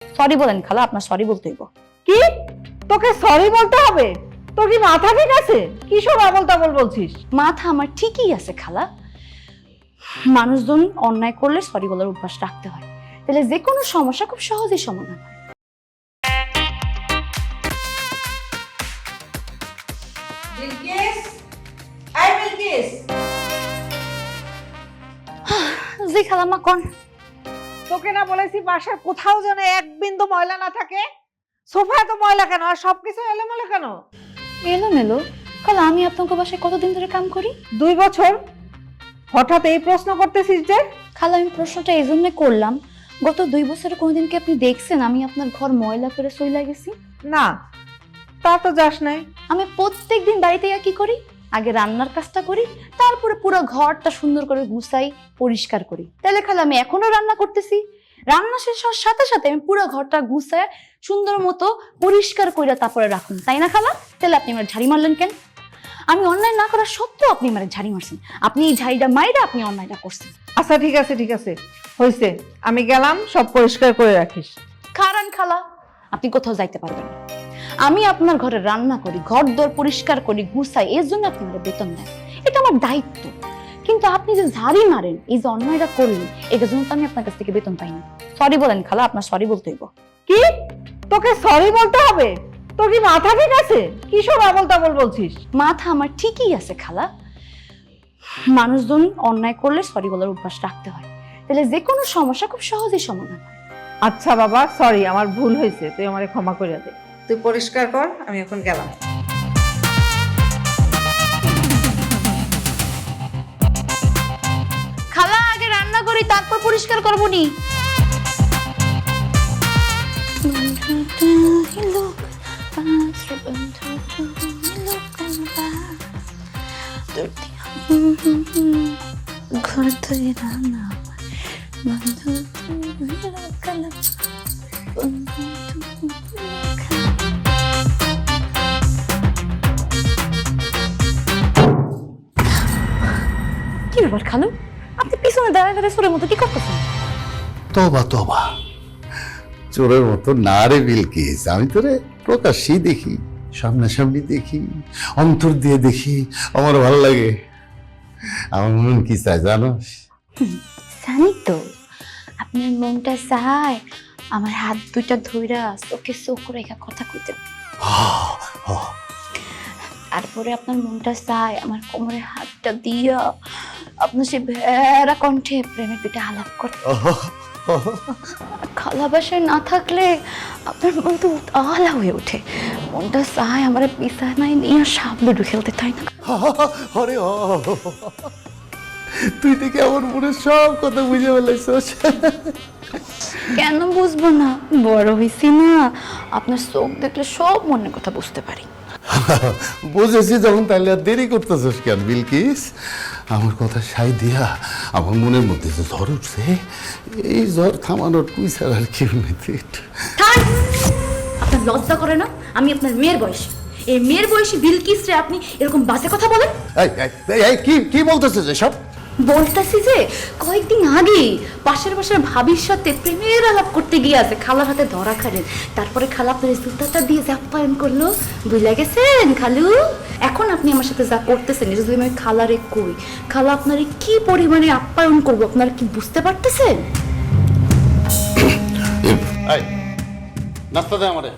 Sorry বলেন খালা, আপনার সরি বলতে হইব। কি তোকে সরি বলতে হবে? তোর কি মাথা ঠিক আছে? কি সব আবল তাবল বলছিস? মাথা আমার ঠিকই আছে খালা। মানুষজন অন্যায় করলে সরি বলার অভ্যাস রাখতে হয়, তাহলে যে কোনো সমস্যা খুব সহজেই সমাধান হয়। জি খালাম্মা কোন? তোকে না বলেছি বাসার কোথাও যেন এক বিন্দু ময়লা না থাকে? সোফায় তো ময়লা কেন, আর সবকিছু এলোমেলো কেন? এলোমেলো? খালা আমি আপনাকে বাসায় কতদিন ধরে কাম করি? 2 বছর। হঠাৎ এই প্রশ্ন করতেছিস যে? খালা আমি প্রশ্নটা এই জন্য করলাম, গত 2 বছরে কোনোদিন কি আপনি দেখছেন আমি আপনার ঘর ময়লা করে চইলা গেছি? না, তা তো যাস নাই। আমি প্রত্যেকদিন বাড়িতে কি করি, আগে রান্নার কাজটা করি, তারপরে পুরো ঘরটা সুন্দর করে গুছাই পরিষ্কার করি। তাহলে খালা আমি এখনো রান্না করতেছি, রান্না শেষ হওয়ার সাথে সাথে আমি পুরো ঘরটা গুছায় সুন্দর মতো পরিষ্কার করে তারপরে রাখুন, তাই না খালা? তাহলে আপনি আমার ঝাড়ি মারলেন কেন? আমি অন্যায় না করা সত্ত্বেও আপনি আমার ঝাড়ি মারছেন। আপনি এই ঝাড়িটা মাইরা আপনি অন্যায়টা করছেন। আচ্ছা ঠিক আছে ঠিক আছে, হয়েছে, আমি গেলাম, সব পরিষ্কার করে রাখিস। খারান খালা, আপনি কোথাও যাইতে পারবেন না। আমি আপনার ঘরে রান্না করি, ঘর দর পরিষ্কার করি, গুছাই, এর জন্য আপনি আমার বেতন দেন, এটা আমার দায়িত্ব। কিন্তু আপনি যে ঝাড়ি মারেন, এই যে অন্যায়টা করলেন, এটার জন্য তো আমি আপনার কাছ থেকে বেতন পাই না। সরি বলেন খালা, আপনার সরি বলতে হইব। কি তোকে সরি বলতে হবে? তোর কি মাথা ঠিক আছে? কি সব আবল তাবল বলছিস? মাথা আমার ঠিকই আছে খালা। মানুষজন অন্যায় করলে সরি বলার অভ্যাস রাখতে হয়, তাহলে যে কোনো সমস্যা খুব সহজেই সমাধান হয়। আচ্ছা বাবা, সরি, আমার ভুল হয়েছে, তুই আমারে ক্ষমা করে দে। তুই পরিষ্কার কর, আমি এখন গেলাম। খালা আগে রান্না করি, তারপর পরিষ্কার করবো নি। ঘর ধরে রান্না কি ব্যাপার খালু, আপনি পিছনে দাঁড়ায় দাঁড়ায় চোরের মতো কি করতেছেন? তবা তবা, চোরের মতো না রে বিলকিস, আমি তোরে প্রকাশ্যেই দেখি, সামনাসামনি দেখি, অন্তর দিয়ে দেখি, আমার ভালো লাগে। আমার মন কি চায় জানোস? জানি তো, আপনার মনটা চায় আমার হাত দুইটা ধইরা চোখে চোখ রেখা কথা কইতে, তারপরে আপনার মনটা চায় আমার কোমরে হাতটা দিয়া আপনার সে ভেড়া কণ্ঠে প্রেমের পিঠে আলাপ করতে। খালা বাসায় না থাকলে আপনার মন তো উতালা হয়ে ওঠে, মনটা চায় আমার বিছানায় নিয়ে সাপ লুডু খেলতে, তাই না? আরে তুই থেকে আমার মনে সব কথা বুঝে ফেলাইছিস। কেন বুঝবো না, বড় হয়েছি না, আপনার চোখ দেখলে সব মনের কথা বুঝতে পারি। বুঝেছি যখন, তাহলে আর দেরি করতেছিস কেন বিলকিস? আমার কথা সাই দিয়া আমার মনের মধ্যে যে ঝড় উঠছে, এই ঝড় থামানোর তুই ছাড়া আর কেউ নেই। আপনার লজ্জা করে না? আমি আপনার মেয়ের বয়সী, এই মেয়ের বয়সী বিলকিস রে আপনি এরকম বাজে কথা বলেন? কি বলতেছিস এসব? বলতেছি যে কয়েকদিন আগে পাশের বাসার ভাবির সাথে প্রেমের আলাপ করতে গিয়ে আছে, খালার হাতে ধরা খালেন, তারপরে খালা আপনার জুতাটা দিয়ে যে আপ্যায়ন করলো, বুঝলে গেছেন খালু? এখন আপনি আমার সাথে যা করতেছেন, এটা যদি আমি খালারে কই, খালা আপনারে কি পরিমাণে আপ্যায়ন করবো আপনারা কি বুঝতে পারতেছেন? নাস্তা দে আমারে।